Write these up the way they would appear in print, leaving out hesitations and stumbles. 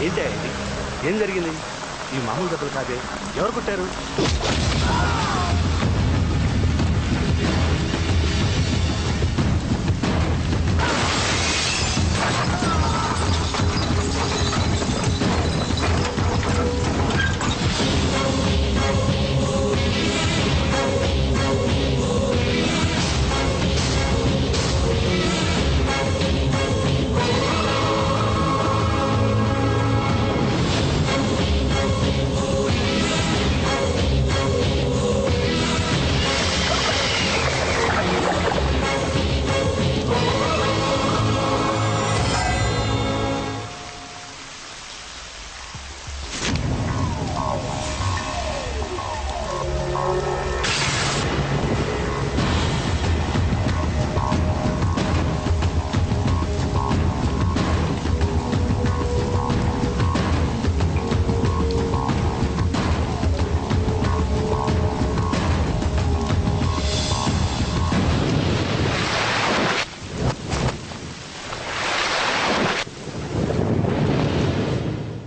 ఏంటి ఇది? ఏం జరిగింది? ఈ మామూలు దెబ్బలు కాదే, ఎవరు కొట్టారు?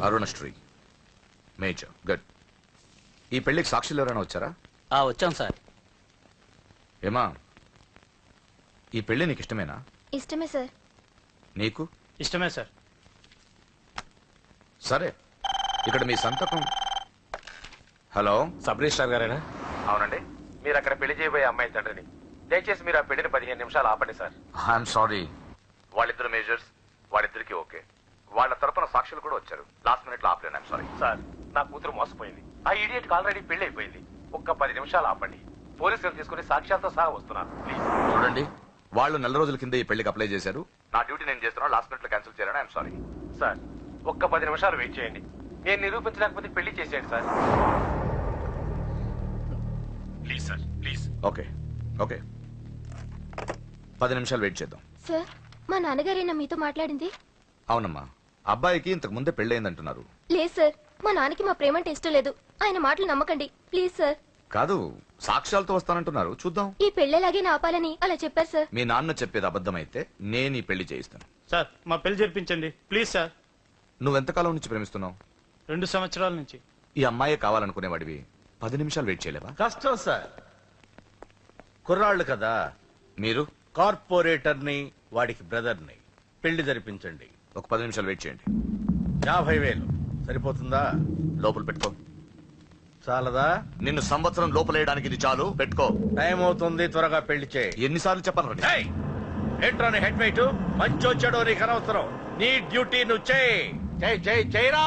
Arunasri major good. ఈ పెళ్లికి సాక్షులు ఎవరైనా వచ్చారా? వచ్చాం సార్. ఏమా, ఈ పెళ్లి నీకు ఇష్టమేనా? ఇష్టమే సార్. నీకు? ఇష్టమే సార్. సరే, ఇక్కడ మీ సంతకం. హలో, సబ్ రిజిస్ట్రార్ గారేనా? అవునండి. మీరు అక్కడ పెళ్లి చేయబోయే అమ్మాయి తండ్రిని. దయచేసి మీరు ఆ పెళ్లిని 15 నిమిషాలు ఆపండి సార్. I'm sorry. వాళ్ళిద్దరు మేజర్స్, వాళ్ళిద్దరికి ఓకే. వాళ్ళ తరపున సాక్షులు కూడా వచ్చారు. లాస్ట్ మినిట్ లో ఆపలేను. ఐఎమ్ సారీ సార్, నా కూతురు మోసపోయింది. ఆ ఇడియట్ కి ఆల్రెడీ పెళ్లి అయిపోయింది. ఒక్క 10 నిమిషాలు ఆపండి. పోలీసులు తీసుకుని సాక్ష్యాలతో సహా వస్తున్నాను. ప్లీజ్ చూడండి, వాళ్ళు నెల రోజుల కింద ఈ పెళ్లికి అప్లై చేశారు. నా డ్యూటీ నేను చేస్తున్నాను. లాస్ట్ మినిట్ లో క్యాన్సిల్ చేయాలని ఐఎమ్ సారీ. సార్, ఒక్క 10 నిమిషాలు వెయిట్ చేయండి. నేను నిరూపించలేకపోతే పెళ్లి చేసేయండి sir. Please sir, please. Okay okay, 10 నిమిషాలు వెయిట్ చేద్దాం. సార్, మా నాన్నగారేనా మీతో మాట్లాడింది? అవునమ్మా, అబ్బాయికి ఇంతకు ముందే పెళ్ళయిందంటున్నారు. లేదు సార్, మా నాన్నకి మా ప్రేమ అంటే ఇష్టం లేదు. ఆయన మాటలు నమ్మకండి ప్లీజ్ సార్. కాదు, సాక్ష్యాలతో వస్తానంటున్నారు. చూద్దాం. ఈ పెళ్ళేలాగే ఆపాలని అలా చెప్పారు సార్. మీ నాన్న చెప్పేది అబద్ధమైతే నేను ఈ పెళ్లి చేయిస్తాను. సార్, మా పెళ్లి జరిపించండి ప్లీజ్ సార్. నువ్వెంతకాలం నుంచి ప్రేమిస్తున్నావు? 2 సంవత్సరాల నుంచి. ఈ అమ్మాయే కావాలనుకునేవాడివి 10 నిమిషాలు వెయిట్ చేయలేవా? కష్టం సార్, కుర్రాళ్ళు కదా. మీరు? కార్పొరేటర్ని, వాడికి బ్రదర్ని. పెళ్లి జరిపించండి. ఒక 10 నిమిషాలు వెయిట్ చేయండి. 50,000 సరిపోతుందా? లోపల పెట్టుకో. చాలదా? నిన్ను సంవత్సరం లోపలేయడానికి ఇది చాలు. పెట్టుకో. టైం అవుతుంది, త్వరగా పెళ్లి చేయి. ఎన్నిసార్లు చెప్పాను? ఏంట్రా నీ హెడ్ వెయిట్? మంచి వచ్చాడో నీకు అనవసరం. నీ డ్యూటీ నువ్వు చేయరా.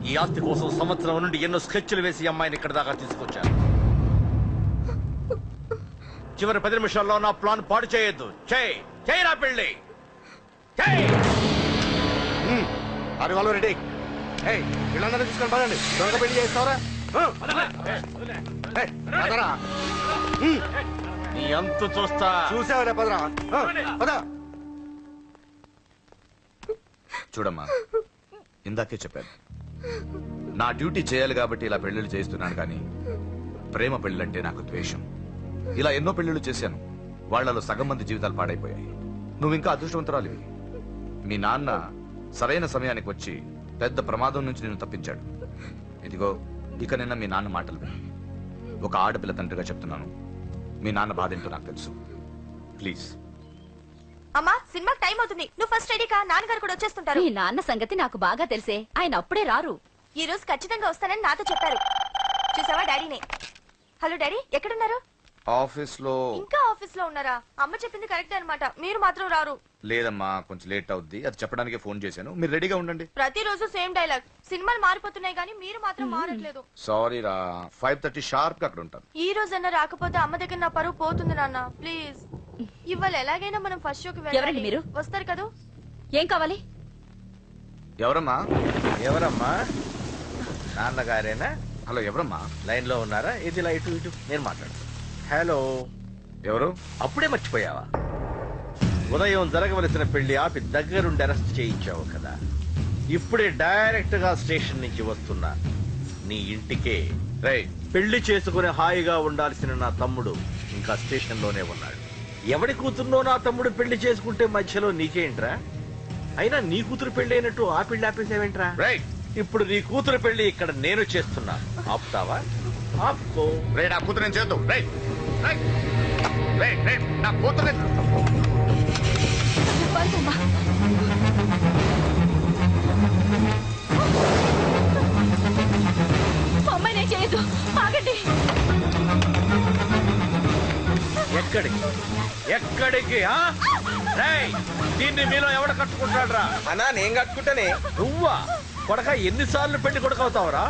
ఈ ఆస్తి కోసం సంవత్సరం నుండి ఎన్నో స్కెచ్లు వేసి అమ్మాయిని ఇక్కడ దాకా తీసుకొచ్చాను. చివరి 10 నిమిషాల్లో నా ప్లాన్ పాడు చేయొద్దు. చేయరా పెళ్లి. రెడీ. వీళ్ళందరూ తీసుకొని పదండి. త్వరగా పెళ్లి చేస్తావరా? నీ అంతు చూస్తా. చూసావరా? పదరా, పద. చూడమ్మా, ఇందాకే చెప్పాను, నా డ్యూటీ చేయాలి కాబట్టి ఇలా పెళ్లిళ్ళు చేస్తున్నాను. కానీ ప్రేమ పెళ్ళంటే నాకు ద్వేషం. ఇలా ఎన్నో పెళ్లిళ్ళు చేశాను. వాళ్లలో సగం మంది జీవితాలు పాడైపోయాయి. నువ్వు ఇంకా అదృష్టవంతురాలివి. మీ నాన్న సరైన సమయానికి వచ్చి పెద్ద ప్రమాదం నుంచి నిన్ను తప్పించాడు. ఇదిగో, ఇక నిన్న మీ నాన్న మాటలు విను. ఒక ఆడపిల్ల తండ్రిగా చెప్తున్నాను, మీ నాన్న బాధ ఏంటో నాకు తెలుసు. ప్లీజ్. అమ్మా, సినిమాకి టైం అవుతుంది. నువ్వు ఫస్ట్ రెడీ కా, నాన్నగారు కూడా వచ్చేస్తుంటారు. మీ నాన్న సంగతి నాకు బాగా తెలిసే. ఆయన అప్పుడే రారు. ఈ రోజు ఖచ్చితంగా వస్తానని నాతో చెప్పారు. చూసావా డాడీని? హలో డాడీ, ఎక్కడున్నారు? ఆఫీస్ లో. ఇంకా ఆఫీస్ లో ఉన్నారా? అమ్మ చెప్పింది కరెక్ట్ అన్నమాట, మీరు మాత్రం రారు. లేదమ్మా, కొంచెం లేట్ అవుద్ది. అది చెప్పడానికి ఫోన్ చేశాను. మీరు రెడీగా ఉండండి. ప్రతిరోజు సేమ్ డైలాగ్. సినిమాలు మారిపోతున్నాయి కానీ మీరు మాత్రం మారట్లేదు. సారీ రా, 5:30 షార్ప్ గా అక్కడ ఉంటాను. ఈ రోజన్నా రాకపోతే అమ్మ దగ్గర నా పరువు పోతుంది నాన్న, ప్లీజ్. ఇవాళ ఎలాగైనా మనం ఫస్ట్ షోకి ఎవరండి మీరు? వస్తారు కదా? ఏం కావాలి? ఎవరమ్మా? ఎవరమ్మా? నాన్నగారేనా? హలో, ఎవరమ్మా? లైన్ లో ఉన్నారా? ఇది లైట్ ఇటు, నేను మాట్లాడతాను. హలో, ఎవరు? అప్పుడే మర్చిపోయావా? ఉదయం జరగవలసిన పెళ్లి ఆపి దగ్గరుండి అరెస్ట్ చేయించావు కదా. ఇప్పుడే డైరెక్ట్ గా స్టేషన్ నుంచి వస్తున్నా నీ ఇంటికే. పెళ్లి చేసుకుని హాయిగా ఉండాల్సిన నా తమ్ముడు ఇంకా స్టేషన్ లోనే ఉన్నాడు. ఎవడి కూతుర్నో నా తమ్ముడు పెళ్లి చేసుకుంటే మధ్యలో నీకేంట్రా? అయినా నీ కూతురు పెళ్లి అయినట్టు ఆ పెళ్లి ఆపేసావేంట్రా? ఇప్పుడు నీ కూతురు పెళ్లి ఇక్కడ నేను చేస్తున్నా. ఆపుతావా? ఆపుకో. రే నా కూతురు నేను చేద్దాం. నా కూతురు అమ్మాయి నేను చేయొద్దు, ఆగండి. ఎక్కడికి ఆ? రేయ్, దీన్ని మీలో ఎవడ కట్టుకుంటాడు రా? అన్నా నేను కట్టుకుంటానే. నువ్వా? కొడక ఎన్నిసార్లు పెళ్లి కొడుకవుతావురా?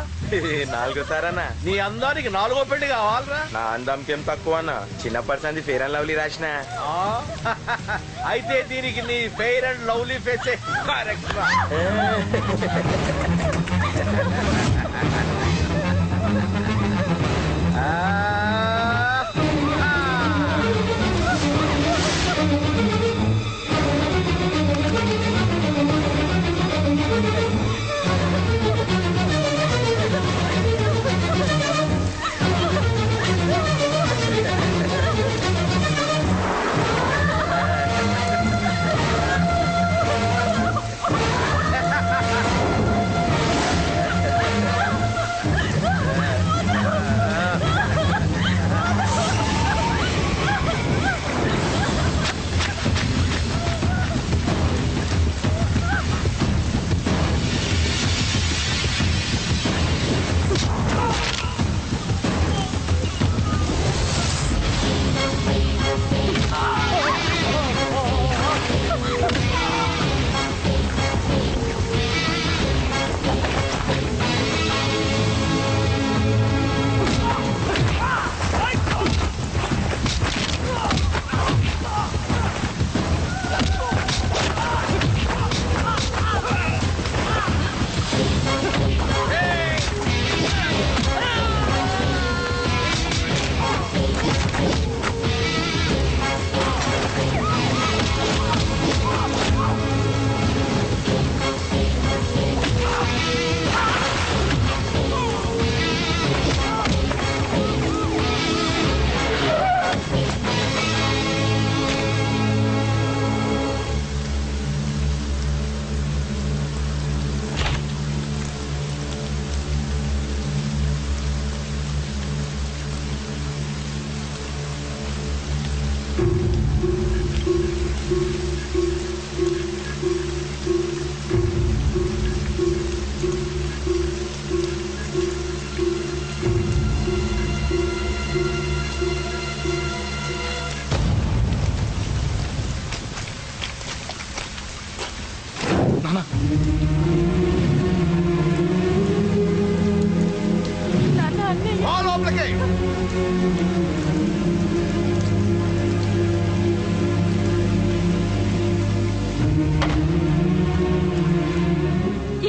4 సారన్నా. నీ అందానికి 4వ పెళ్లి కావాలరా? నా అందంకి ఏం తక్కువ అన్న. చిన్నప్పటి సంది ఫేర్ అండ్ లవ్లీ రాసిన. ఆ? అయితే దీనికి నీ ఫెయిర్ అండ్ లవ్లీ ఫేసే కరెక్ట్ రా.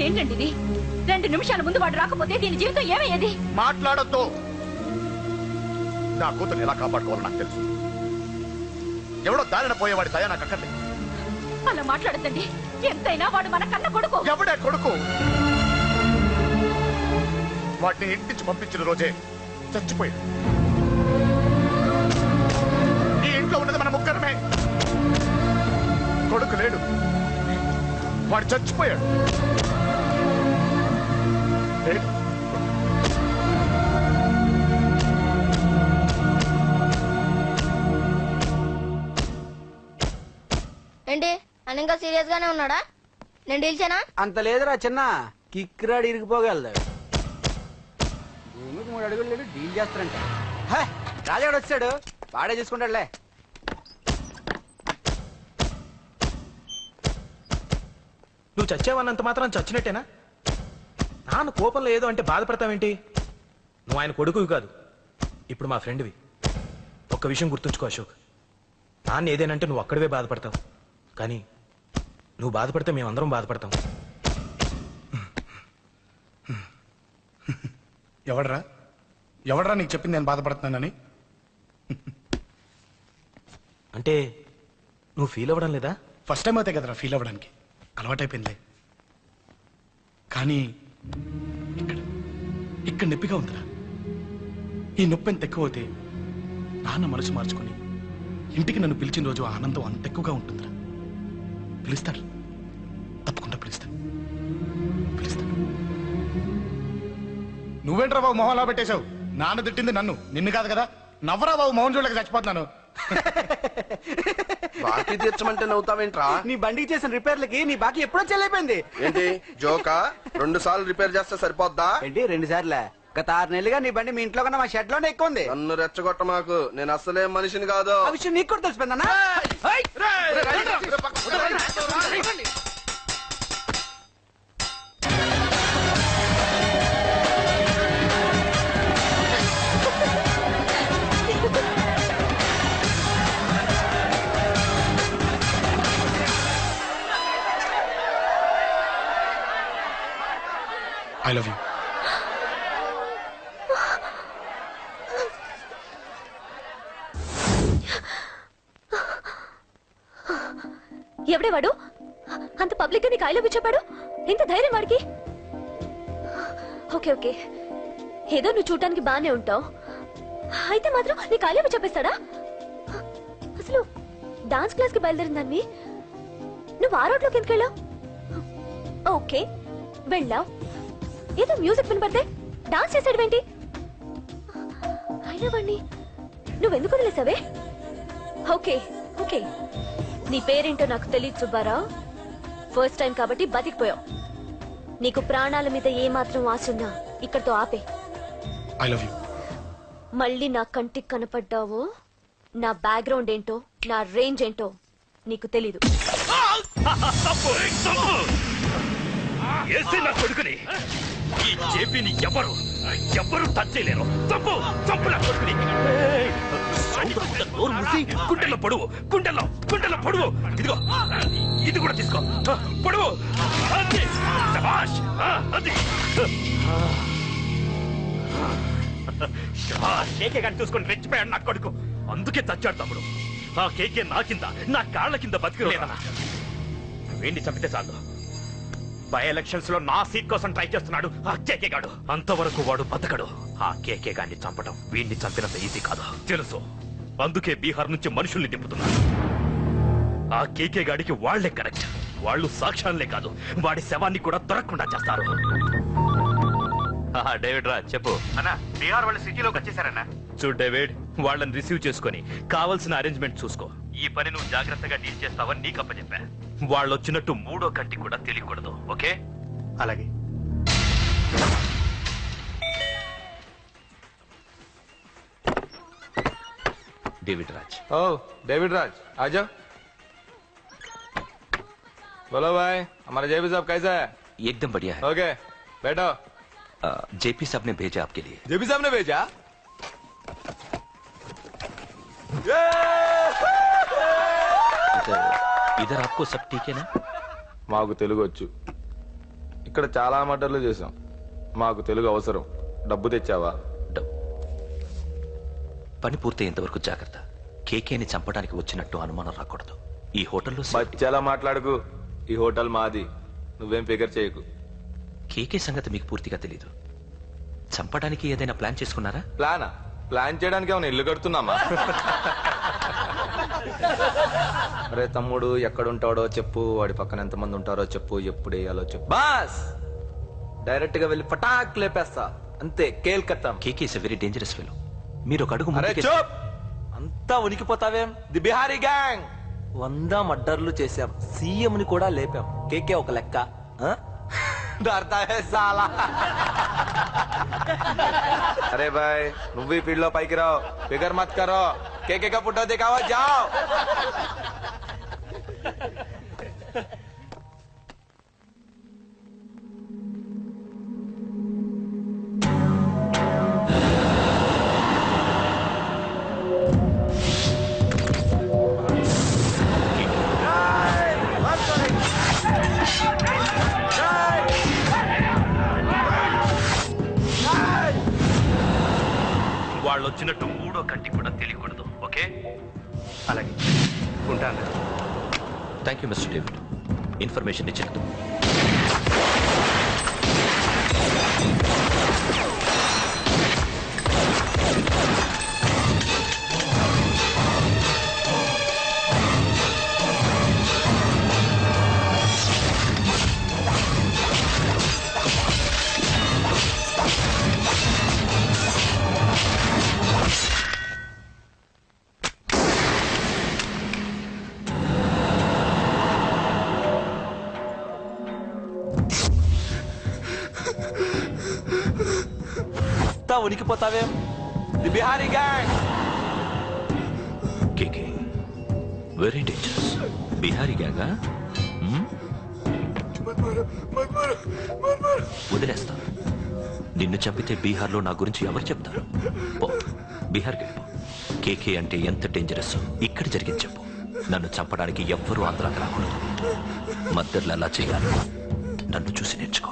ఏంటండి ఇది? 2 నిమిషాల ముందు వాడు రాకపోతే దీని జీవితం ఏమయ్యేది? మాట్లాడొద్దు. నా కూతురు ఎలా కాపాడుకోవాలో నాకు తెలుసు. ఎవడో దారిన పోయేవాడి దయ నాకు అక్కర్లేదు. అలా మాట్లాడద్దండి. ఎంతైనా వాడు మన కన్న కొడుకు. ఎవడే కొడుకు? వాటిని ఇంటించి పంపించిన రోజే చచ్చిపోయాడు. ఈ ఇంట్లో ఉన్నది మన ముగ్గురమే. కొడుకు లేడు, వాడు చచ్చిపోయాడు. ఏంటి అని ఇంకా సీరియస్ గానే ఉన్నాడా? నేను డీల్చానా? అంత లేదురా చిన్న, కిక్రాడు ఇరిగిపోగలదు. భూమికి 3 అడుగులు లేడు, డీల్ చేస్తారంట. రాజాడు వచ్చాడు, వాడే చూసుకుంటాడులే. నువ్వు చచ్చావన్నంత మాత్రం చచ్చినట్టేనా? నాన్న కోపంలో ఏదో అంటే బాధపడతావేంటి? నువ్వు ఆయన కొడుకువి కాదు, ఇప్పుడు మా ఫ్రెండ్వి. ఒక్క విషయం గుర్తుంచుకో అశోక్, నాన్న ఏదేనంటే నువ్వు అక్కడివే బాధపడతావు, కానీ నువ్వు బాధపడితే మేమందరం బాధపడతాం. ఎవడరా నీకు చెప్పింది నేను బాధపడుతున్నానని? అంటే నువ్వు ఫీల్ అవ్వడం లేదా? ఫస్ట్ టైం అవుతాయి కదరా ఫీల్ అవ్వడానికి, అలవాటైపోయిందిలే. కానీ ఇక్కడ నొప్పిగా ఉందిరా. ఈ నొప్పి ఎంత ఎక్కువ అవుతే నాన్న మనసు మార్చుకొని ఇంటికి నన్ను పిలిచిన రోజు ఆనందం అంత ఎక్కువగా ఉంటుందిరా. పిలుస్తాడు, తప్పకుండా పిలుస్తాడు. నువ్వేంట్రా బాబు మొహంలా పెట్టేశావు? నాన్న తిట్టింది నన్ను, నిన్ను కాదు కదా. నవ్వరా బాబు, మొహం చూడలేక చచ్చిపోతున్నాను. బాకీ తీర్చమంటే నవ్వుతావేంట్రా? నీ బండికి చేసిన రిపేర్లకి నీ బాకీ ఎప్పుడో చెల్లైపోయింది. ఏంటి జోకా? 2 సార్లు రిపేర్ చేస్తే సరిపోద్దా? ఏంటి 2 సార్లే? గత 6 నెలలుగా నీ బండి మీ ఇంట్లో కన్నా మా షెడ్ లోనే ఎక్కువ ఉంది. నన్ను రెచ్చగొట్ట మాకు, నేను అసలే మనిషిని కాదు. ఆ విషయం నీకు కూడా తెలిసిపోయిందన్నా? I love you. ఎవడే వాడు? అంత పబ్లిక్ గా నీకు ఐ లవ్ యూ చెప్పాడు? ఎంత ధైర్యం వాడికి? ఓకే ఓకే, ఏదో నువ్వు చూడటానికి బానే ఉంటావు, అయితే మాత్రం నీకు ఐ లవ్ యూ చెప్పేస్తాడా? అసలు డాన్స్ క్లాస్ కి బయలుదేరిన దాన్ని నువ్వు ఆ రోడ్లోకి ఎందుకు వెళ్ళావు? ఓకే వెళ్ళావు, ఏదో మ్యూజిక్ వినపడితే డాన్స్ చేసాడువేంటి? అయినా వాణ్ణి నువ్వెందుకు వదిలేసావే? ఓకే ఓకే, నీ పేరేంటో నాకు తెలియదు సుబ్బారావు. ఫస్ట్ టైం కాబట్టి బతికిపోయావు. నీకు ప్రాణాల మీద ఏమాత్రం ఆశ ఉన్నా ఇక్కడితో ఆపే. I love you. మళ్ళీ నా కంటికి కనపడ్డావో నా బ్యాక్గ్రౌండ్ ఏంటో నా రేంజ్ ఏంటో నీకు తెలీదు. నా కొడుకుని ఈ జేపీని ఎవరు టచ్ చేయలేరు. చంపు చంపు నా కొడుకుని. నోరు మూసి గుండెల్లో పొడువు, గుండెల్లో పొడువు. ఇదిగో ఇది కూడా తీసుకో, పొడువు. అది శభాష్, అది కేకే గాని చూసుకొని రెచ్చిపోయాడు నా కొడుకు. అందుకే చచ్చాడు తమ్ముడు. ఆ కేకే నా కింద, నా కాళ్ళ కింద బతికిలేదన్నా. వేణ్ణి చంపితే చాలు. బై ఎలక్షన్స్ లో నా సీట్ కోసం ట్రై చేస్తున్నాడు ఆ కేకే గాడు. అంతవరకు వాడు బతకడు. ఆ కేకే గాన్ని చంపడం వీణ్ణి చంపినంత ఈజీ కాదు తెలుసు. అందుకే బీహార్ నుంచి మనుషుల్ని దింపుతున్నాడు. ఆ కేకే గాడికి వాళ్లే కరెక్ట్. వాళ్ళు సాక్ష్యాలే కాదు, వాడి శవాన్ని కూడా దొరకకుండా చేస్తారు. డేవిడ్ రా చెప్పు అన్నా. బీహార్ వాళ్ళు సిటీలోకి వచ్చేసారన్నా. చూడు డేవిడ్, వాళ్ళని రిసీవ్ చేసుకుని కావలసిన అరేంజ్మెంట్ చూసుకో. ఈ పని నువ్వు జాగ్రత్తగా డీల్ చేస్తావని నీకు అప్పచెప్పా. వాళ్ళు వచ్చినట్టు మూడో కంటి కూడా తెలియకూడదు, ఓకే? అలాగే. डेविड राज। ओ डेविड राज, आ जाओ। बोलो भाई, हमारा जेपी साहब कैसा है? एकदम बढ़िया है। ओके, बैठो। जेपी साहब ने भेजा आपके लिए। जेपी साहब ने भेजा? इधर आपको सब ठीक है ना? మాకు తెలుగు వచ్చు. ఇక్కడ చాలా మర్డర్లు చేశాం. మాకు తెలుగు అవసరం. డబ్బు తెచ్చావా? పని పూర్తయ్యేంత వరకు జాగ్రత్త. కేకేని చంపడానికి వచ్చినట్టు అనుమానం రాకూడదు. ఈ హోటల్లో బచ్చాలా మాట్లాడుకు. ఈ హోటల్ మాది. నువ్వేం ఫికర్ చేయకు. కేకే సంగతి మీకు పూర్తిగా తెలీదు. చంపడానికి ఏదైనా ప్లాన్ చేసుకున్నారా? ప్లానా? ప్లాన్ చేయడానికి ఏమైనా ఇల్లు కడుతున్నామా? అరే తమ్ముడు, ఎక్కడుంటాడో చెప్పు, వాడి పక్కన ఎంతమంది ఉంటారో చెప్పు, ఎప్పుడు వేయాలో చెప్పు. బాస్ డైరెక్ట్ గా వెళ్ళి పటాక్ లేపేస్తా, అంతే. కేల్కత్తాం. KK is a very dangerous fellow. మీరు ఒక అడుగు అరే చూప్, అంతా ఉనికిపోతావేం? ది బిహారీ గ్యాంగ్ 100 మర్డర్లు చేశాం. సీఎం ని కూడా లేపాం. కేకే ఒక లెక్క. डरता है साला। अरे भाई, నువ్వు ఈ ఫీల్డ్ లో పైకి రావు. ఫిగర్ మత్ కరో. కేకే का फोटो दिखाओ, जाओ। వాళ్ళు వచ్చినట్టు మూడో కంటి కూడా తెలియకూడదు, ఓకే? అలాగే ఉంటాను. Thank you Mister David, information ఇచ్చినందుకు. అంతా ఉనికిపోతావేం the Bihari gang. KK very dangerous. Bihari గ్యాంగా? వదిలేస్తా. నిన్ను చంపితే బీహార్లో నా గురించి ఎవరు చెప్తారు? పో, బీహార్కి వెళ్ళిపో. కేకే అంటే ఎంత డేంజరస్ ఇక్కడ జరిగింది చెప్పు. నన్ను చంపడానికి ఎవ్వరూ ఆంధ్రాకి రాకూడదు. మద్దర్లు అలా చేయాలి. నన్ను చూసి నేర్చుకో.